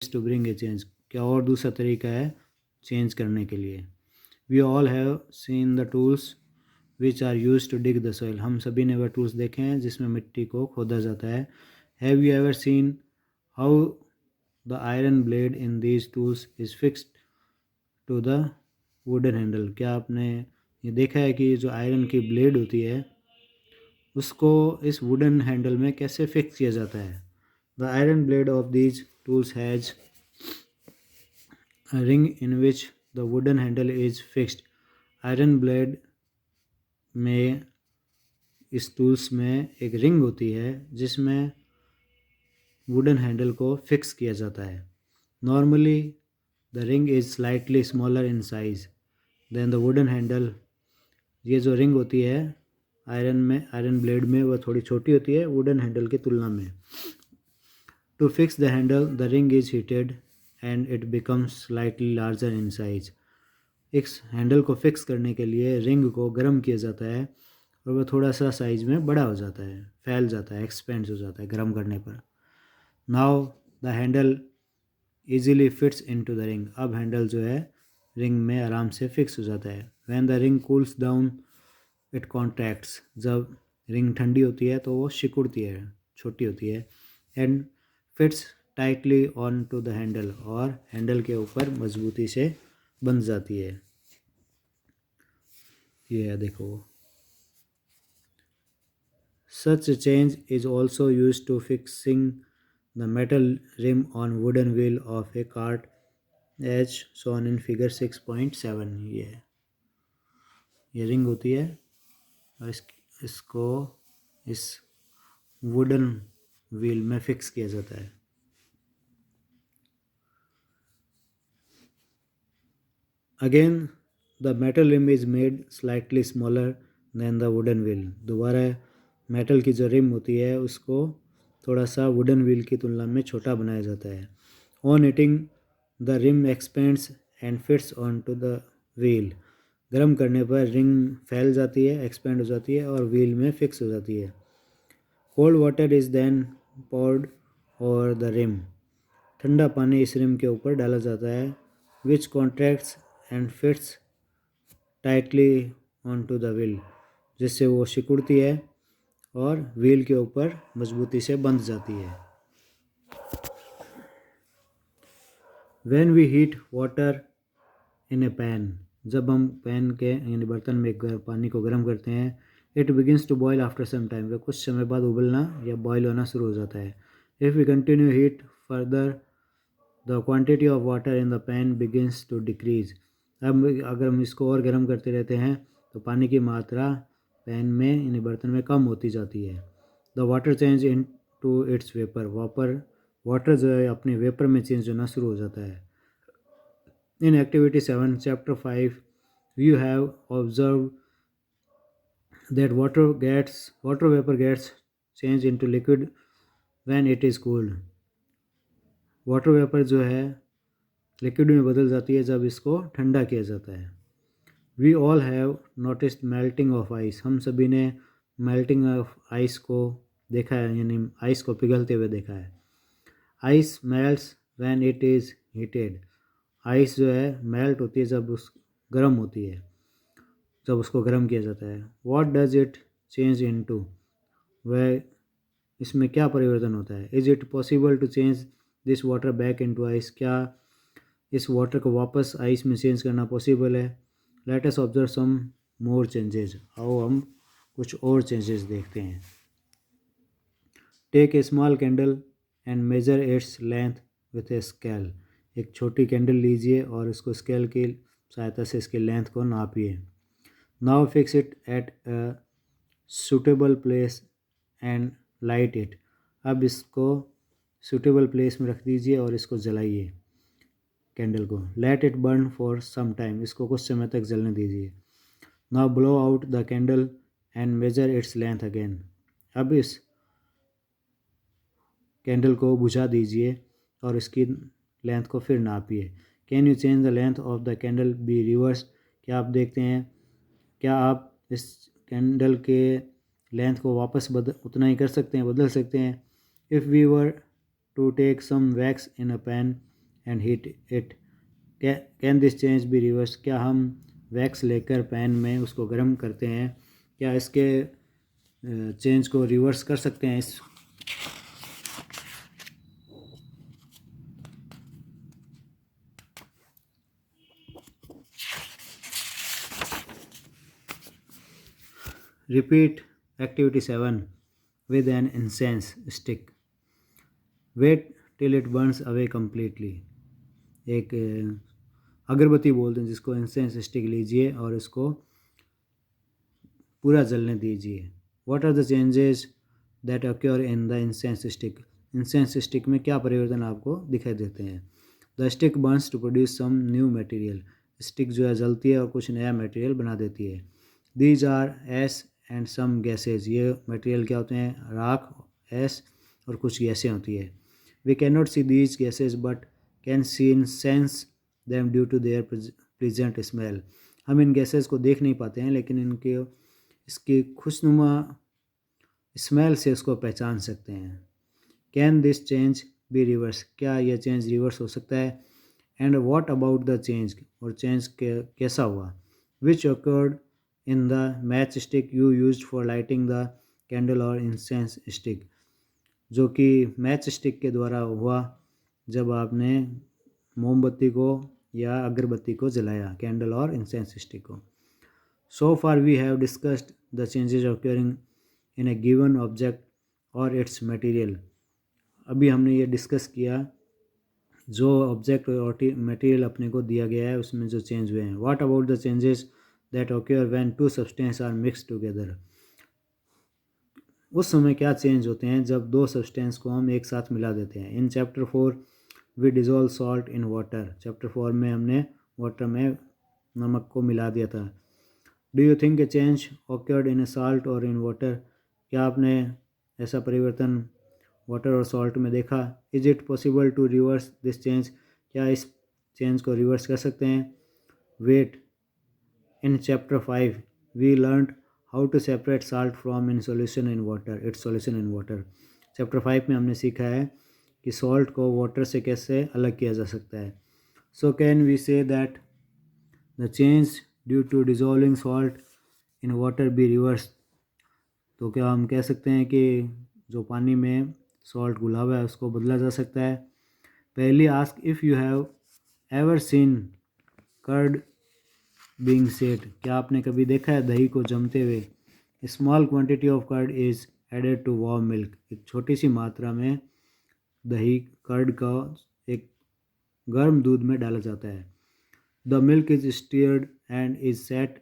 To bring a change, क्या और दूसरा तरीका है चेंज करने के लिए। We all have seen the tools which are use to dig the soil, हम सभी ने वह टूल्स देखे हैं जिसमें मिट्टी को खोदा जाता है। Have you ever seen how the iron blade in these tools is fixed to the wooden handle, क्या आपने ये देखा है कि जो आयरन की ब्लेड होती है उसको इस वुडन हैंडल में कैसे फिक्स किया जाता है। The iron blade of these tools has a ring in which the wooden handle is fixed, iron blade में इस टूल्स में एक रिंग होती है जिसमें वुडन हैंडल को फिक्स किया जाता है। Normally the ring is slightly smaller in size than the wooden handle, ये जो रिंग होती है आयरन ब्लेड में वह थोड़ी छोटी होती है वुडन हैंडल की तुलना में। To fix the handle the ring is heated and it becomes slightly larger in size, इस हैंडल को फिक्स करने के लिए रिंग को गर्म किया जाता है और वह थोड़ा सा साइज में बड़ा हो जाता है, फैल जाता है, एक्सपेंड हो जाता है गर्म करने पर। Now the handle easily fits into the ring, अब हैंडल जो है रिंग में आराम से फिक्स हो जाता है। When the ring cools down it contracts, जब रिंग ठंडी होती है तो वो सिकुड़ती है, छोटी होती है। And fits tightly on to the handle, और हैंडल के ऊपर मजबूती से बंध जाती है। ये है देखो। Such change is also use to fixing the metal rim on wooden wheel of a cart as shown in figure 6.7। ये रिंग होती है और इसको इस वुडन व्हील में फिक्स किया जाता है। Again the metal rim is made slightly smaller than the wooden wheel, दोबारा मेटल की जो रिम होती है उसको थोड़ा सा वुडन व्हील की तुलना में छोटा बनाया जाता है। On heating the rim expands and fits on to the wheel, गर्म करने पर रिंग फैल जाती है, एक्सपेंड हो जाती है और व्हील में फिक्स हो जाती है। Cold water is then poured over the rim, ठंडा पानी इस रिम के ऊपर डाला जाता है। Which contracts and fits tightly on to the wheel, जिससे वो सिकुड़ती है और व्हील के ऊपर मजबूती से बंध जाती है। When we heat water in a pan, जब हम पैन के यानी बर्तन में पानी को गर्म करते हैं, it begins to boil after some time, वह कुछ समय बाद उबलना या बॉयल होना शुरू हो जाता है। If we continue heat further the quantity of water in the pan begins to decrease, अब अगर हम इसको और गर्म करते रहते हैं तो पानी की मात्रा पैन में यानी बर्तन में कम होती जाती है। The water change in to its vapour, water जो है अपने वेपर में चेंज होना शुरू हो जाता है। In activity 7 chapter 5 you have observed that water vapor gets changed into liquid when it is cooled, water vapour जो है लिक्विड में बदल जाती है जब इसको ठंडा किया जाता है। We all have noticed melting of ice, हम सभी ने मेल्टिंग ऑफ आइस को देखा है, यानी आइस को पिघलते हुए देखा है। Ice melts when it is heated, ice जो है मेल्ट होती है जब उस गर्म होती है, जब उसको गर्म किया जाता है। What does it change into, वह इसमें क्या परिवर्तन होता है। Is it possible to change this water back into ice, क्या इस वाटर को वापस आइस में चेंज करना पॉसिबल है। Let us observe some more changes, आओ हम कुछ और चेंजेस देखते हैं। Take a small candle and measure its length with a scale, एक छोटी कैंडल लीजिए और इसको स्केल की सहायता से इसके लेंथ को नापिए। Now fix it at a suitable place and light it, अब इसको सूटेबल प्लेस में रख दीजिए और इसको जलाइए कैंडल को। Let it burn for some time, इसको कुछ समय तक जलने दीजिए। Now blow out the candle and measure its length again, अब इस कैंडल को बुझा दीजिए और इसकी लेंथ को फिर नापिए। Can you change the length of the candle be reverse, क्या आप देखते हैं, क्या आप इस कैंडल के लेंथ को वापस उतना ही कर सकते हैं, बदल सकते हैं। If we were to take some wax in a pan and heat it. Can this change be reversed? क्या हम वैक्स लेकर पैन में उसको गर्म करते हैं, क्या इसके चेंज को रिवर्स कर सकते हैं? इस repeat activity 7 with an incense stick. Wait till it burns away completely. एक अगरबत्ती बोलते हैं जिसको, इंसेंस स्टिक लीजिए और इसको पूरा जलने दीजिए. What are the changes that occur in the incense stick? Incense stick में क्या परिवर्तन आपको दिखाई देते हैं? The stick burns to produce some new material. Stick जो है जलती है और कुछ नया मटेरियल बना देती है. These are ash and some gases. ये मटेरियल क्या होते हैं? राख, एश और कुछ गैसें होती है. We cannot see these gases but can sense them due to their pleasant smell. हम इन गैसेस को देख नहीं पाते हैं लेकिन इसकी खुशनुमा स्मेल से इसको पहचान सकते हैं. Can this change B reverse? क्या यह चेंज रिवर्स हो सकता है? And what about the change? और चेंज कैसा हुआ? विच occurred in the match stick you used for lighting the candle और इंसेंस स्टिक. जो कि मैच स्टिक के द्वारा हुआ जब आपने मोमबत्ती को या अगरबत्ती को जलाया, कैंडल और इंसेंस स्टिक को. So far we have discussed the changes occurring in a given object or its material. अभी हमने ये डिस्कस किया जो ऑब्जेक्ट और मटेरियल अपने को दिया गया है उसमें जो चेंज हुए हैं. What about the changes that occur when two substances are mixed together? उस समय क्या चेंज होते हैं जब दो सब्सटेंस को हम एक साथ मिला देते हैं. In chapter 4 we dissolve salt in water. Chapter 4 में हमने वाटर में नमक को मिला दिया था. Do you think a change occurred in a salt और इन वाटर? क्या आपने ऐसा परिवर्तन वाटर और सॉल्ट में देखा? Is it possible to reverse this change? क्या इस चेंज को रिवर्स कर सकते हैं? Wait, in chapter 5 we learned how to separate salt from in solution in water, its solution in water. Chapter 5 में हमने सीखा है कि सॉल्ट को वाटर से कैसे अलग किया जा सकता है. So can we say that the change due to dissolving salt in water be reverse? तो क्या हम कह सकते हैं कि जो पानी में सॉल्ट घुला हुआ है उसको बदला जा सकता है? पहली ask if you have ever seen curd being set. क्या आपने कभी देखा है दही को जमते हुए? Small quantity of curd is added to warm milk. एक छोटी सी मात्रा में दही, कर्ड का एक गर्म दूध में डाला जाता है. The milk is stirred and is set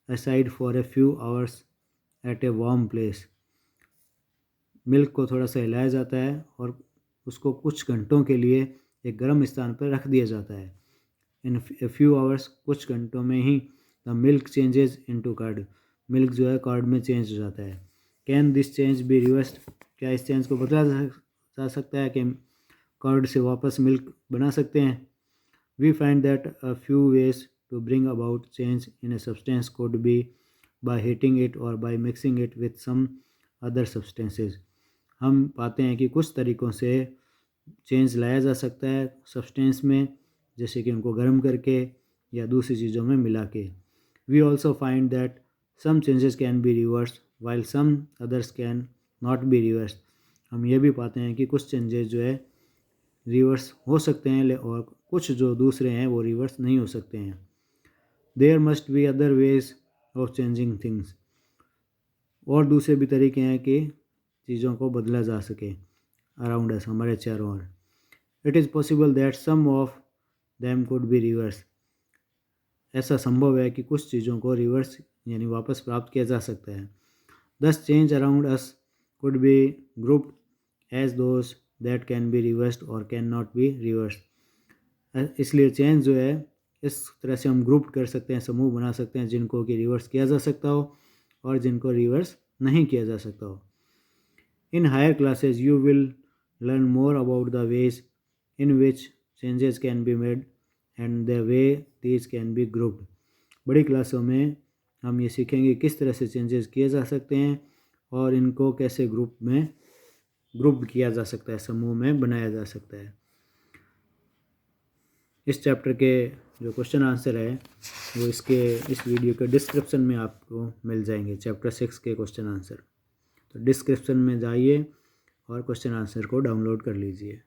aside for a few hours at a warm place. Milk को थोड़ा सा हिलाया जाता है और उसको कुछ घंटों के लिए एक गर्म स्थान पर रख दिया जाता है. इन ए फ्यू आवर्स, कुछ घंटों में ही the milk changes into curd. Milk जो है कर्ड में चेंज हो जाता है. Can this change be reversed? क्या इस चेंज को बदला जा सकता है कि कर्ड से वापस मिल्क बना सकते हैं? We find that a few ways to bring about change in a substance could be by heating it or by mixing it with some other substances. हम पाते हैं कि कुछ तरीक़ों से चेंज लाया जा सकता है सब्सटेंस में, जैसे कि उनको गर्म करके या दूसरी चीज़ों में मिला के. We also find that some changes can be reversed while some others can not be reversed. हम ये भी पाते हैं कि कुछ चेंजेस जो है रिवर्स हो सकते हैं और कुछ जो दूसरे हैं वो रिवर्स नहीं हो सकते हैं. There must be other ways of changing things. और दूसरे भी तरीके हैं कि चीज़ों को बदला जा सके अराउंड अस, हमारे चारों ओर. It is possible that some of them could be reverse. ऐसा संभव है कि कुछ चीज़ों को रिवर्स यानी वापस प्राप्त किया जा सकता है. Thus change around us could be grouped as those that can be reversed और कैन नॉट बी रिवर्स्ड. इसलिए चेंज जो है इस तरह से हम ग्रुप कर सकते हैं, समूह बना सकते हैं जिनको कि रिवर्स किया जा सकता हो और जिनको रिवर्स नहीं किया जा सकता हो. In higher classes you will learn more about the ways in which changes can be made and the way these can be grouped. बड़ी क्लासों में हम ये सीखेंगे किस तरह से चेंजेस किए जा सकते हैं और इनको कैसे ग्रुप किया जा सकता है, समूह में बनाया जा सकता है. इस चैप्टर के जो क्वेश्चन आंसर है वो इस वीडियो के डिस्क्रिप्शन में आपको मिल जाएंगे, चैप्टर 6 के क्वेश्चन आंसर। तो डिस्क्रिप्शन में जाइए और क्वेश्चन आंसर को डाउनलोड कर लीजिए।